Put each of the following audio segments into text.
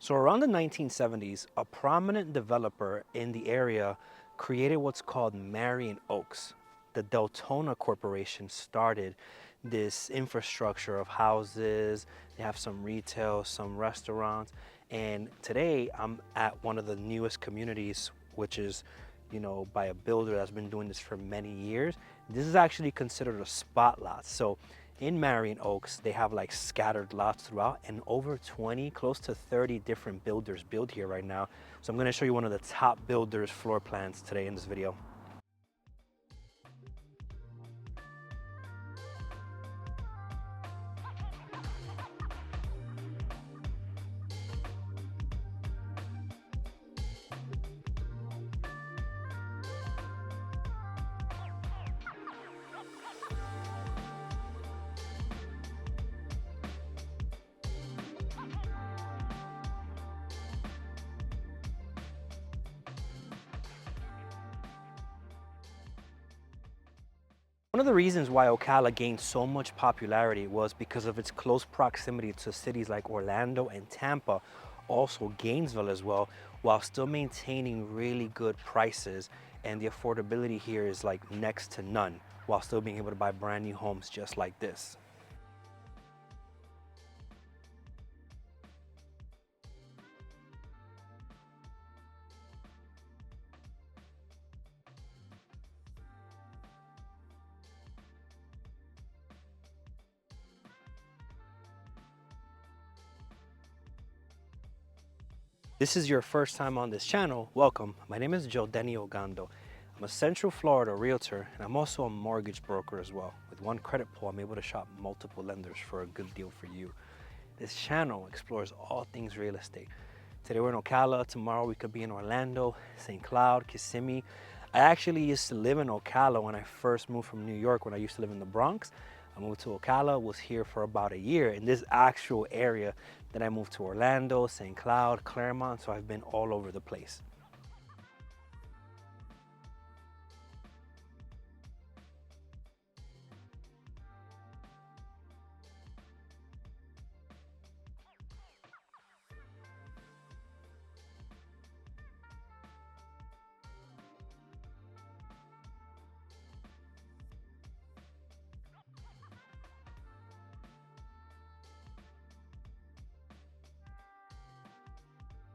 So around the 1970s, a prominent developer in the area created what's called Marion Oaks. The Deltona Corporation started this infrastructure of houses. They have some retail, some restaurants. And today I'm at one of the newest communities, which is, by a builder that's been doing this for many years. This is actually considered a spot lot. So in Marion Oaks, they have like scattered lots throughout, and over 20, close to 30 different builders build here right now. So I'm going to show you one of the top builders floor plans today in this video. One of the reasons why Ocala gained so much popularity was because of its close proximity to cities like Orlando and Tampa, also Gainesville as well, while still maintaining really good prices. And the affordability here is like next to none, while still being able to buy brand new homes just like this. This is your first time on this channel, welcome. My name is Denny Ogando. I'm a Central Florida realtor, and I'm also a mortgage broker as well. With one credit pull, I'm able to shop multiple lenders for a good deal for you. This channel explores all things real estate. Today we're in Ocala, tomorrow we could be in Orlando, St. Cloud, Kissimmee. I actually used to live in Ocala when I first moved from New York, when I used to live in the Bronx. I moved to Ocala, was here for about a year in this actual area. Then I moved to Orlando, St. Cloud, Claremont, so I've been all over the place.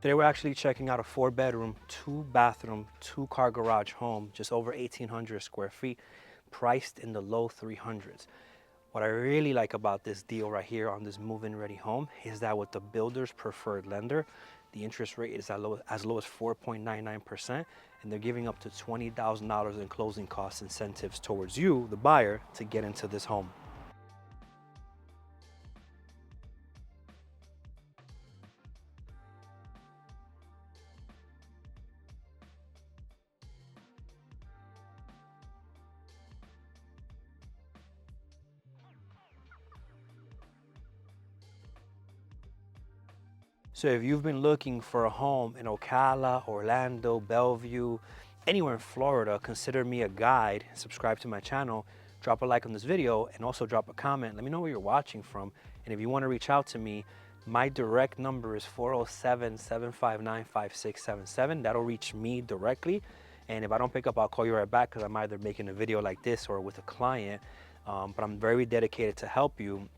Today we're actually checking out a 4-bedroom, 2-bathroom, 2-car garage home, just over 1,800 square feet, priced in the low 300s. What I really like about this deal right here on this move-in ready home is that with the builder's preferred lender, the interest rate is as low as 4.99%, and they're giving up to $20,000 in closing cost incentives towards you, the buyer, to get into this home. So if you've been looking for a home in Ocala, Orlando, Bellevue, anywhere in Florida, consider me a guide. Subscribe to my channel, drop a like on this video, and also drop a comment. Let me know where you're watching from. And if you want to reach out to me, my direct number is 407-759-5677. That'll reach me directly. And if I don't pick up, I'll call you right back, because I'm either making a video like this or with a client. But I'm very dedicated to help you.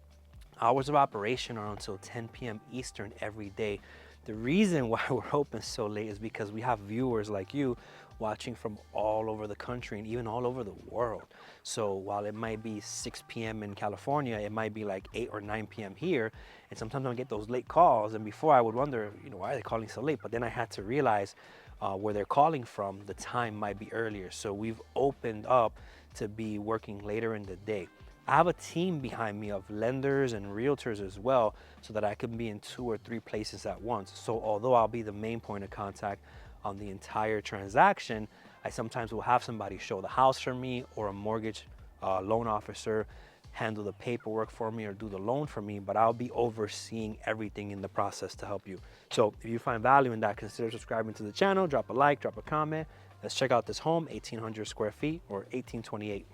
Hours of operation are until 10 p.m. Eastern every day. The reason why we're open so late is because we have viewers like you watching from all over the country and even all over the world. So while it might be 6 p.m. in California, it might be like 8 or 9 p.m. here. And sometimes I get those late calls. And before I would wonder, why are they calling so late? But then I had to realize where they're calling from, the time might be earlier. So we've opened up to be working later in the day. I have a team behind me of lenders and realtors as well, so that I can be in 2 or 3 places at once. So although I'll be the main point of contact on the entire transaction, I sometimes will have somebody show the house for me, or a mortgage loan officer handle the paperwork for me or do the loan for me, but I'll be overseeing everything in the process to help you. So if you find value in that, consider subscribing to the channel, drop a like, drop a comment. Let's check out this home, 1,800 square feet or 1,828.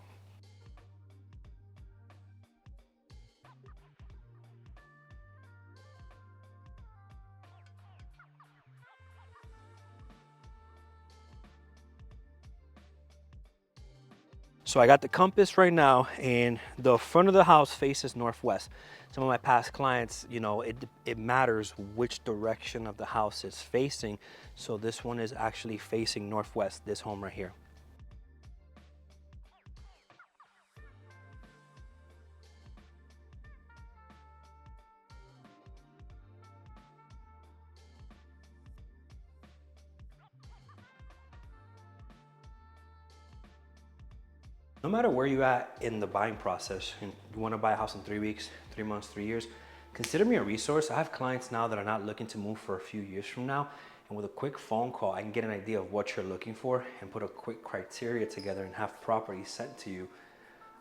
So I got the compass right now, and the front of the house faces northwest. Some of my past clients, you know, it matters which direction of the house is facing. So this one is actually facing northwest, this home right here. No matter where you're at in the buying process, and you want to buy a house in 3 weeks, 3 months, 3 years, consider me a resource. I have clients now that are not looking to move for a few years from now. And with a quick phone call, I can get an idea of what you're looking for and put a quick criteria together and have properties sent to you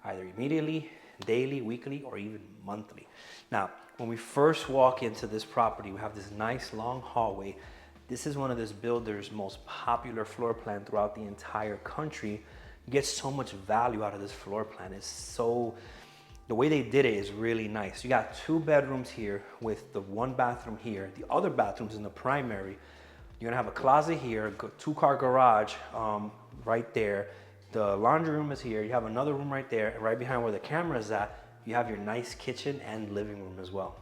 either immediately, daily, weekly, or even monthly. Now, when we first walk into this property, we have this nice long hallway. This is one of this builder's most popular floor plan throughout the entire country. You get so much value out of this floor plan. It's so, the way they did it is really nice. You got 2 bedrooms here with the 1 bathroom here. The other bathrooms in the primary. You're gonna have a closet here, 2-car garage right there. The laundry room is here. You have another room right there, and right behind where the camera is at, you have your nice kitchen and living room as well.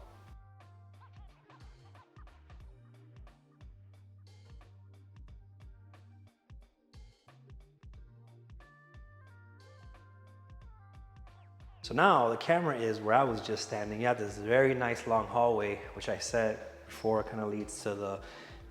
So now the camera is where I was just standing. You have this very nice long hallway, which I said before kind of leads to the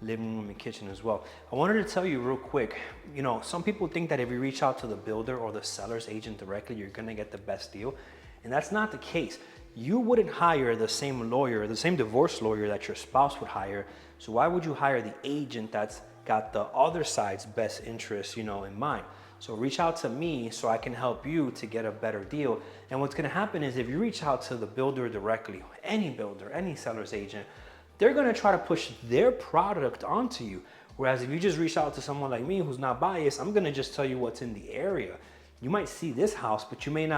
living room and kitchen as well. I wanted to tell you real quick, you know, some people think that if you reach out to the builder or the seller's agent directly, you're gonna get the best deal. And that's not the case. You wouldn't hire the same lawyer, the same divorce lawyer that your spouse would hire. So why would you hire the agent that's got the other side's best interest, you know, in mind? So reach out to me so I can help you to get a better deal. And what's gonna happen is if you reach out to the builder directly, any builder, any seller's agent, they're gonna try to push their product onto you. Whereas if you just reach out to someone like me who's not biased, I'm gonna just tell you what's in the area. You might see this house, but you might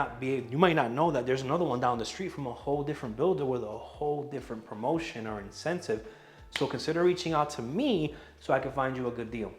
not know that there's another one down the street from a whole different builder with a whole different promotion or incentive. So consider reaching out to me so I can find you a good deal.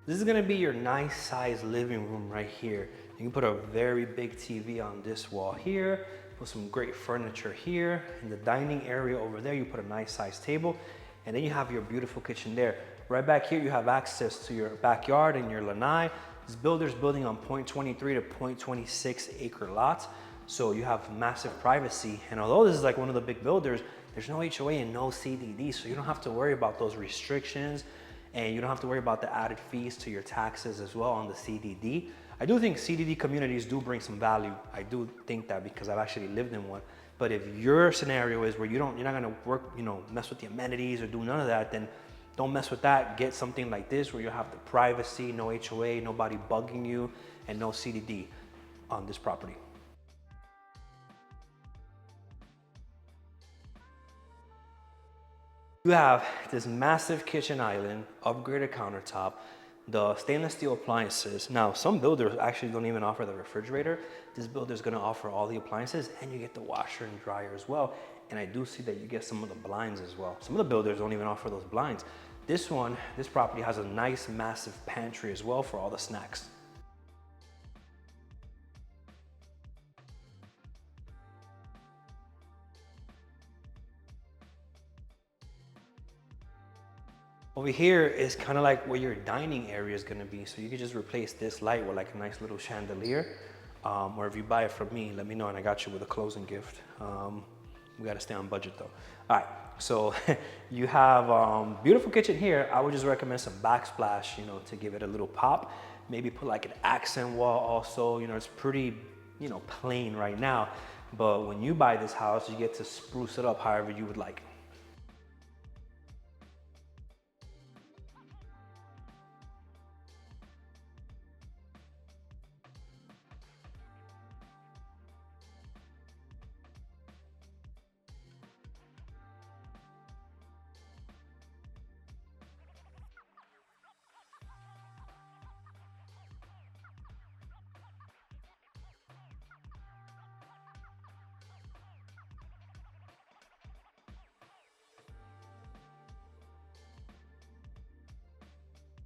This is gonna be your nice size living room right here. You can put a very big TV on this wall here, put some great furniture here. In the dining area over there, you put a nice size table, and then you have your beautiful kitchen there. Right back here, you have access to your backyard and your lanai. This builder's building on 0.23 to 0.26 acre lots, so you have massive privacy. And although this is like one of the big builders, there's no HOA and no CDD, so you don't have to worry about those restrictions. And you don't have to worry about the added fees to your taxes as well on the CDD. I do think CDD communities do bring some value. I do think that because I've actually lived in one. But if your scenario is where you're not gonna work, you know, mess with the amenities or do none of that, then don't mess with that. Get something like this where you have the privacy, no HOA, nobody bugging you, and no CDD on this property. You have this massive kitchen island, upgraded countertop, the stainless steel appliances. Now, some builders actually don't even offer the refrigerator. This builder is gonna offer all the appliances, and you get the washer and dryer as well. And I do see that you get some of the blinds as well. Some of the builders don't even offer those blinds. This property has a nice, massive pantry as well for all the snacks. Over here is kind of like where your dining area is going to be. So you could just replace this light with like a nice little chandelier. Or if you buy it from me, let me know and I got you with a closing gift. We got to stay on budget though. All right, so you have beautiful kitchen here. I would just recommend some backsplash, you know, to give it a little pop. Maybe put like an accent wall also. You know, it's pretty, you know, plain right now. But when you buy this house, you get to spruce it up however you would like.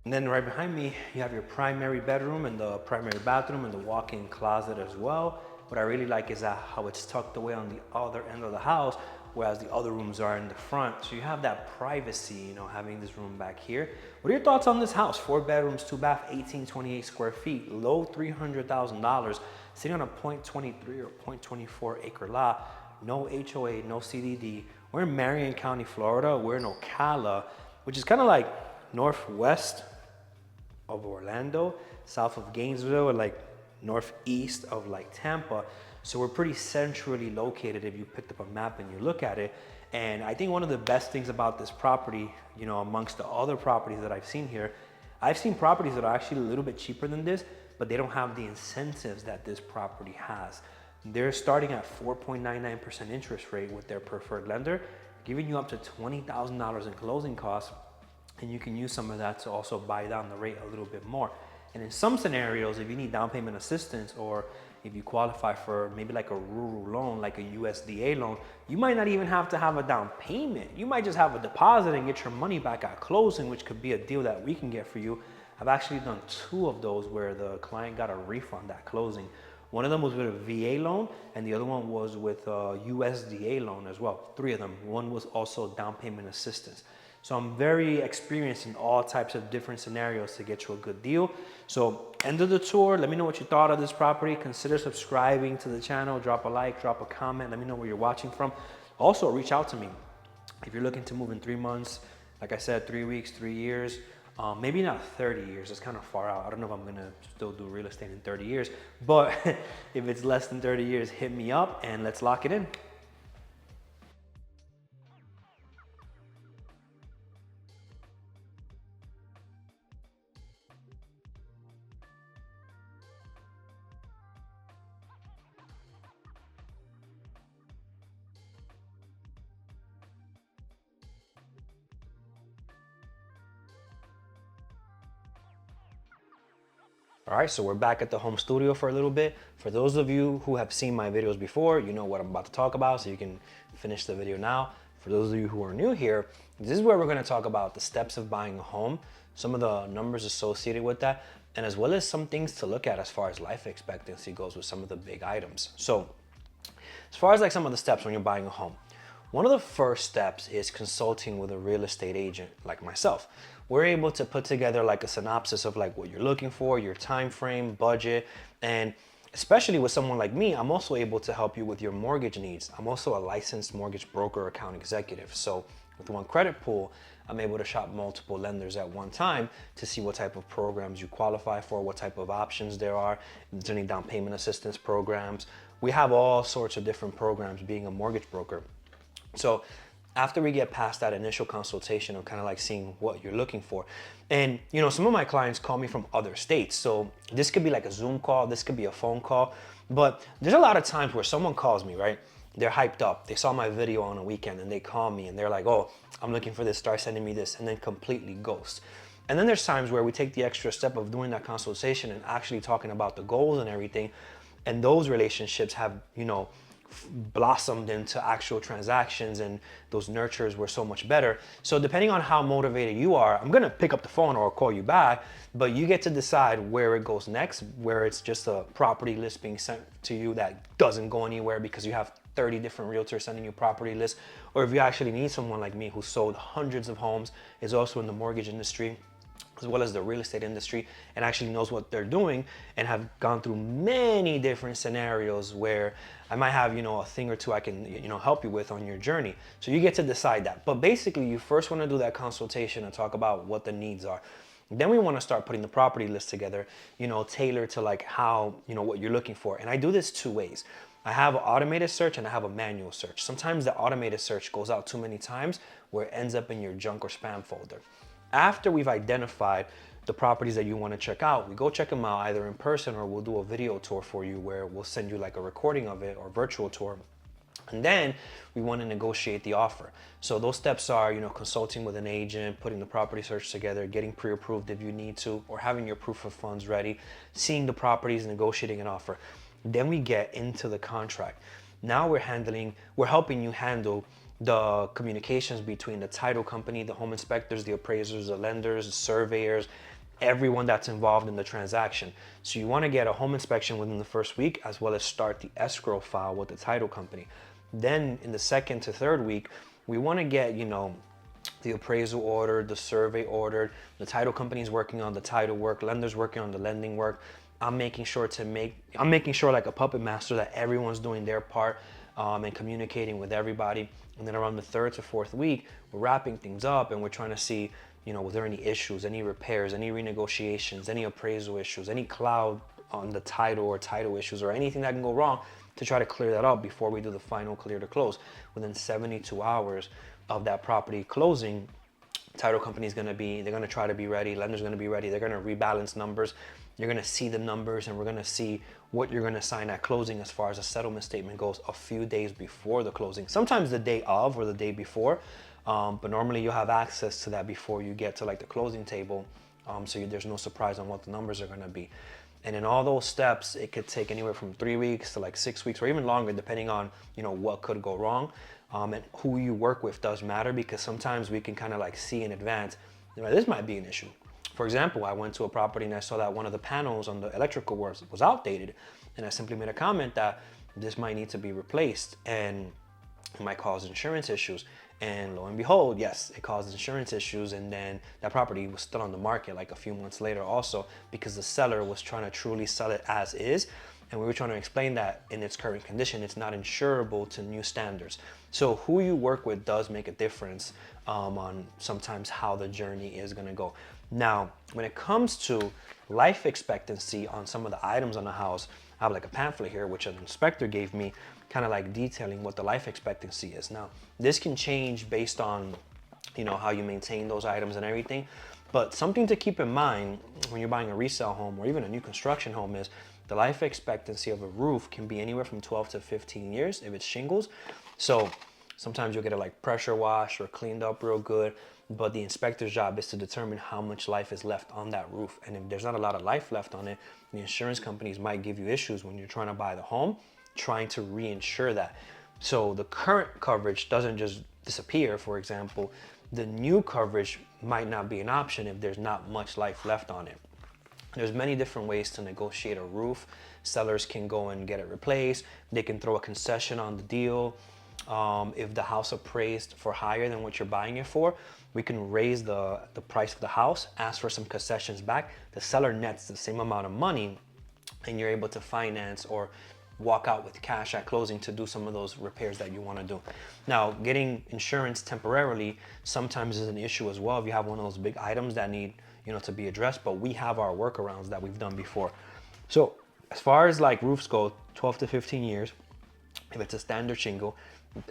And then right behind me, you have your primary bedroom and the primary bathroom and the walk-in closet as well. What I really like is that how it's tucked away on the other end of the house, whereas the other rooms are in the front. So you have that privacy, you know, having this room back here. What are your thoughts on this house? 4 bedrooms, 2 bath, 1828 square feet, low $300,000, sitting on a .23 or .24 acre lot, no HOA, no CDD. We're in Marion County, Florida. We're in Ocala, which is kind of like northwest of Orlando, south of Gainesville, and like northeast of like Tampa. So we're pretty centrally located if you picked up a map and you look at it. And I think one of the best things about this property, you know, amongst the other properties that I've seen here, I've seen properties that are actually a little bit cheaper than this, but they don't have the incentives that this property has. They're starting at 4.99% interest rate with their preferred lender, giving you up to $20,000 in closing costs. And you can use some of that to also buy down the rate a little bit more. And in some scenarios, if you need down payment assistance, or if you qualify for maybe like a rural loan, like a USDA loan, you might not even have to have a down payment. You might just have a deposit and get your money back at closing, which could be a deal that we can get for you. I've actually done 2 of those where the client got a refund at closing. One of them was with a VA loan, and the other one was with a USDA loan as well. 3 of them. One was also down payment assistance. So I'm very experienced in all types of different scenarios to get you a good deal. So end of the tour, let me know what you thought of this property. Consider subscribing to the channel, drop a like, drop a comment, let me know where you're watching from. Also reach out to me. If you're looking to move in 3 months, like I said, 3 weeks, 3 years, maybe not 30 years, it's kind of far out. I don't know if I'm gonna still do real estate in 30 years, but if it's less than 30 years, hit me up and let's lock it in. All right, so we're back at the home studio for a little bit. For those of you who have seen my videos before, you know what I'm about to talk about, so you can finish the video now. For those of you who are new here, this is where we're gonna talk about the steps of buying a home, some of the numbers associated with that, and as well as some things to look at as far as life expectancy goes with some of the big items. So as far as like some of the steps when you're buying a home, one of the first steps is consulting with a real estate agent like myself. We're able to put together like a synopsis of like what you're looking for, your time frame, budget, and especially with someone like me, I'm also able to help you with your mortgage needs. I'm also a licensed mortgage broker account executive. So with one credit pool, I'm able to shop multiple lenders at one time to see what type of programs you qualify for, what type of options there are, if there's any down payment assistance programs. We have all sorts of different programs being a mortgage broker. So after we get past that initial consultation of kind of like seeing what you're looking for, and you know, some of my clients call me from other states, so this could be like a Zoom call, this could be a phone call, but there's a lot of times where someone calls me, right? They're hyped up, they saw my video on a weekend and they call me and they're like, oh, I'm looking for this, start sending me this, and then completely ghost. And then there's times where we take the extra step of doing that consultation and actually talking about the goals and everything, and those relationships have, you know, blossomed into actual transactions, and those nurtures were so much better. So depending on how motivated you are, I'm gonna pick up the phone or call you back, but you get to decide where it goes next, where it's just a property list being sent to you that doesn't go anywhere because you have 30 different realtors sending you property lists, or if you actually need someone like me who sold hundreds of homes, is also in the mortgage industry as well as the real estate industry, and actually knows what they're doing and have gone through many different scenarios where I might have, you know, a thing or two I can, you know, help you with on your journey. So you get to decide that. But basically you first want to do that consultation and talk about what the needs are. Then we want to start putting the property list together, you know, tailored to like how, you know, what you're looking for. And I do this 2 ways. I have an automated search and I have a manual search. Sometimes the automated search goes out too many times where it ends up in your junk or spam folder. After we've identified the properties that you want to check out, we go check them out either in person, or we'll do a video tour for you where we'll send you like a recording of it or virtual tour. And then we want to negotiate the offer. So those steps are, you know, consulting with an agent, putting the property search together, getting pre-approved if you need to, or having your proof of funds ready, seeing the properties, negotiating an offer. Then we get into the contract. Now we're helping you handle the communications between the title company, the home inspectors, the appraisers, the lenders, the surveyors, everyone that's involved in the transaction. So you want to get a home inspection within the first week, as well as start the escrow file with the title company. Then in the second to third week, we want to get, the appraisal ordered, the survey ordered, the title company is working on the title work, lender's working on the lending work. I'm making sure like a puppet master that everyone's doing their part, and communicating with everybody. And then around the third to fourth week, we're wrapping things up and we're trying to see, was there any issues, any repairs, any renegotiations, any appraisal issues, any cloud on the title or title issues, or anything that can go wrong, to try to clear that up before we do the final clear to close. Within 72 hours of that property closing, title company is they're going to try to be ready, lender's going to be ready, they're going to rebalance numbers, you're going to see the numbers, and we're going to see what you're going to sign at closing as far as a settlement statement goes a few days before the closing, sometimes the day of or the day before, but normally you'll have access to that before you get to like the closing table, so there's no surprise on what the numbers are going to be. And in all those steps, it could take anywhere from 3 weeks to like 6 weeks or even longer, depending on, what could go wrong. And who you work with does matter, because sometimes we can kind of like see in advance, this might be an issue. For example, I went to a property and I saw that one of the panels on the electrical was outdated. And I simply made a comment that this might need to be replaced and it might cause insurance issues. And lo and behold, yes, it caused insurance issues. And then that property was still on the market like a few months later also, because the seller was trying to truly sell it as is. And we were trying to explain that in its current condition, it's not insurable to new standards. So who you work with does make a difference on sometimes how the journey is going to go. Now, when it comes to life expectancy on some of the items on the house, I have like a pamphlet here, which an inspector gave me, kind of like detailing what the life expectancy is. Now, this can change based on, how you maintain those items and everything. But something to keep in mind when you're buying a resale home or even a new construction home is the life expectancy of a roof can be anywhere from 12 to 15 years if it's shingles. So sometimes you'll get it like pressure washed or cleaned up real good, but the inspector's job is to determine how much life is left on that roof. And if there's not a lot of life left on it, the insurance companies might give you issues when you're trying to buy the home, trying to reinsure that. So the current coverage doesn't just disappear. For example, the new coverage might not be an option if there's not much life left on it. There's many different ways to negotiate a roof. Sellers can go and get it replaced. They can throw a concession on the deal. If the house appraised for higher than what you're buying it for, we can raise the price of the house, ask for some concessions back. The seller nets the same amount of money, and you're able to finance or walk out with cash at closing to do some of those repairs that you want to do. Now, getting insurance temporarily sometimes is an issue as well if you have one of those big items that need to be addressed, but we have our workarounds that we've done before. So as far as like roofs go, 12 to 15 years. If it's a standard shingle,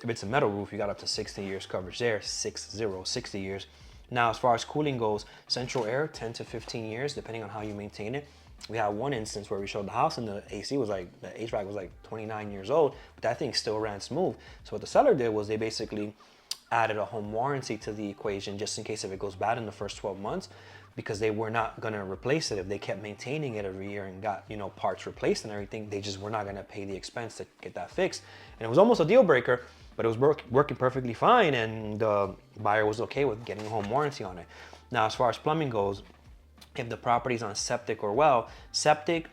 if it's a metal roof, you got up to 60 years coverage there, 60 years. Now, as far as cooling goes, central air, 10 to 15 years, depending on how you maintain it. We had one instance where we showed the house and the HVAC was like 29 years old, but that thing still ran smooth. So what the seller did was they basically added a home warranty to the equation just in case if it goes bad in the first 12 months, because they were not going to replace it. If they kept maintaining it every year and got, parts replaced and everything, they just were not going to pay the expense to get that fixed. And it was almost a deal breaker, but it was working perfectly fine, and the buyer was okay with getting a home warranty on it. Now, as far as plumbing goes, if the property's on septic or well, septic,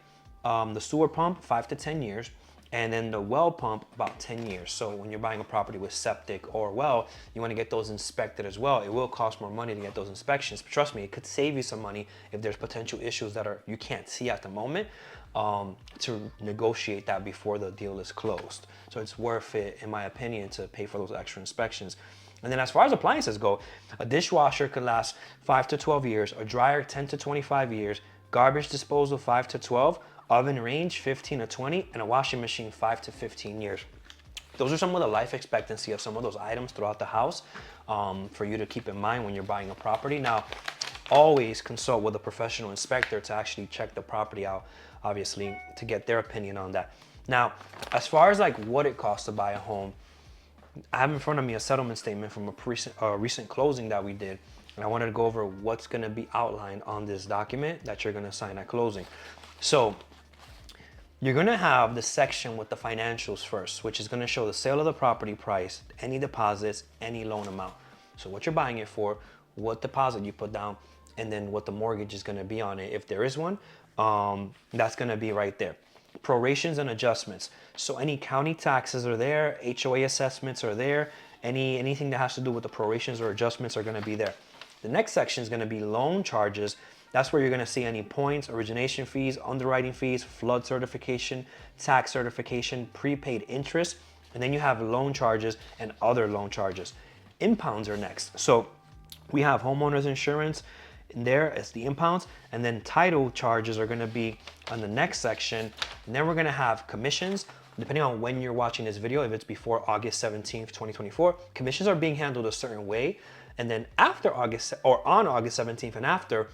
the sewer pump, 5 to 10 years, and then the well pump, about 10 years. So when you're buying a property with septic or well, you want to get those inspected as well. It will cost more money to get those inspections, but trust me, it could save you some money if there's potential issues that you can't see at the moment, to negotiate that before the deal is closed. So it's worth it, in my opinion, to pay for those extra inspections. And then as far as appliances go, a dishwasher could last 5 to 12 years, a dryer 10 to 25 years, garbage disposal 5 to 12, oven range 15 to 20, and a washing machine 5 to 15 years. Those are some of the life expectancy of some of those items throughout the house, for you to keep in mind when you're buying a property. Now, always consult with a professional inspector to actually check the property out, obviously, to get their opinion on that. Now, as far as like what it costs to buy a home, I have in front of me a settlement statement from a recent closing that we did, and I wanted to go over what's going to be outlined on this document that you're going to sign at closing. So you're going to have the section with the financials first, which is going to show the sale of the property price, any deposits, any loan amount. So what you're buying it for, what deposit you put down, and then what the mortgage is going to be on it, if there is one. That's going to be right there. Prorations and adjustments. So any county taxes are there, HOA assessments are there, anything that has to do with the prorations or adjustments are going to be there. The next section is going to be loan charges. That's where you're going to see any points, origination fees, underwriting fees, flood certification, tax certification, prepaid interest, and then you have loan charges and other loan charges. Impounds are next. So we have homeowners insurance in there as the impounds, and then title charges are going to be on the next section. And then we're going to have commissions. Depending on when you're watching this video, if it's before August 17th, 2024, commissions are being handled a certain way. And then after August, or on August 17th and after,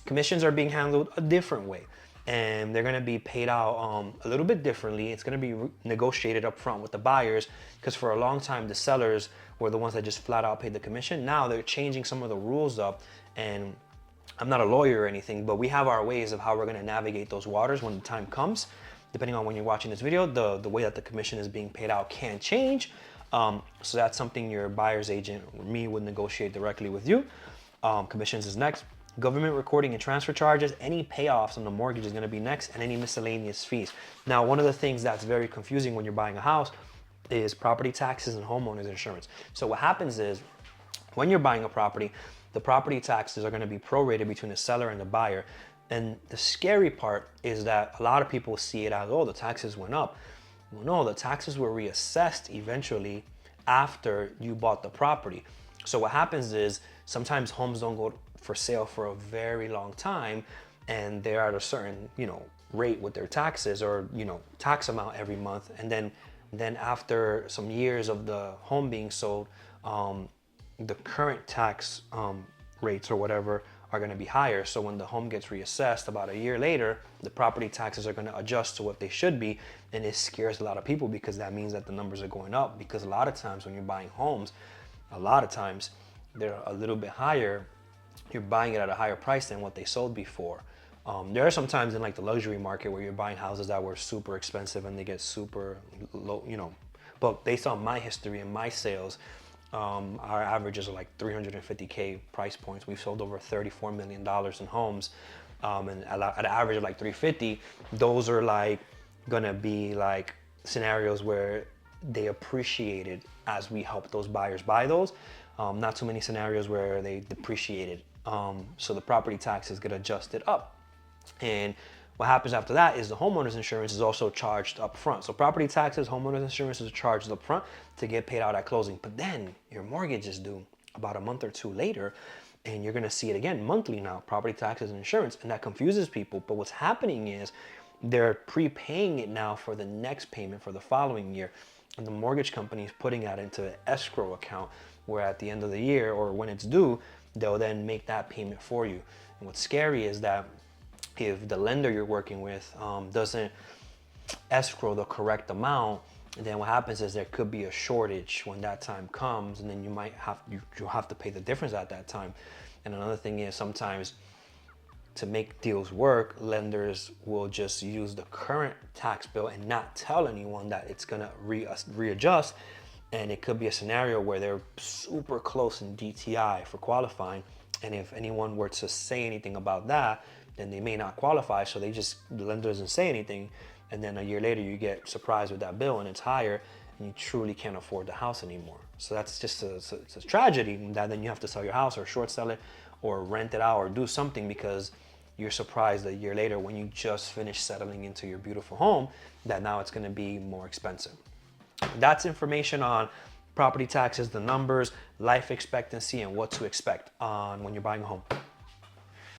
commissions are being handled a different way. And they're going to be paid out a little bit differently. It's going to be negotiated up front with the buyers, because for a long time the sellers were the ones that just flat out paid the commission. Now they're changing some of the rules up, and I'm not a lawyer or anything, but we have our ways of how we're going to navigate those waters when the time comes. Depending on when you're watching this video, the way that the commission is being paid out can change. So that's something your buyer's agent or me would negotiate directly with you. Commissions is next. Government recording and transfer charges, any payoffs on the mortgage is going to be next, and any miscellaneous fees. Now, one of the things that's very confusing when you're buying a house is property taxes and homeowners insurance. So what happens is, when you're buying a property, the property taxes are going to be prorated between the seller and the buyer. And the scary part is that a lot of people see it as, oh, the taxes went up. Well, no, the taxes were reassessed eventually after you bought the property. So what happens is, sometimes homes don't go for sale for a very long time, and they're at a certain, rate with their taxes, or, tax amount every month. And then after some years of the home being sold, the current tax rates or whatever are going to be higher. So when the home gets reassessed about a year later, the property taxes are going to adjust to what they should be. And it scares a lot of people, because that means that the numbers are going up. Because a lot of times when you're buying homes, a lot of times they're a little bit higher. You're buying it at a higher price than what they sold before. There are some times in like the luxury market where you're buying houses that were super expensive and they get super low, but based on my history and my sales, our averages are like 350K price points. We've sold over $34 million in homes, and at an average of like 350. Those are like gonna be like scenarios where they appreciated as we help those buyers buy those. Not too many scenarios where they depreciated. So the property taxes get adjusted up. And what happens after that is the homeowner's insurance is also charged up front. So property taxes, homeowner's insurance is charged up front to get paid out at closing. But then your mortgage is due about a month or two later, and you're gonna see it again monthly now, property taxes and insurance, and that confuses people. But what's happening is they're prepaying it now for the next payment for the following year. And the mortgage company is putting that into an escrow account, where at the end of the year, or when it's due, they'll then make that payment for you. And what's scary is that if the lender you're working with doesn't escrow the correct amount, then what happens is there could be a shortage when that time comes, and then you'll have to pay the difference at that time. And another thing is, sometimes to make deals work, lenders will just use the current tax bill and not tell anyone that it's gonna readjust. And it could be a scenario where they're super close in DTI for qualifying. And if anyone were to say anything about that, then they may not qualify. So the lender doesn't say anything. And then a year later, you get surprised with that bill and it's higher, and you truly can't afford the house anymore. So that's just it's a tragedy that then you have to sell your house, or short sell it, or rent it out, or do something, because you're surprised a year later, when you just finished settling into your beautiful home, that now it's gonna be more expensive. That's information on property taxes, the numbers, life expectancy, and what to expect on when you're buying a home.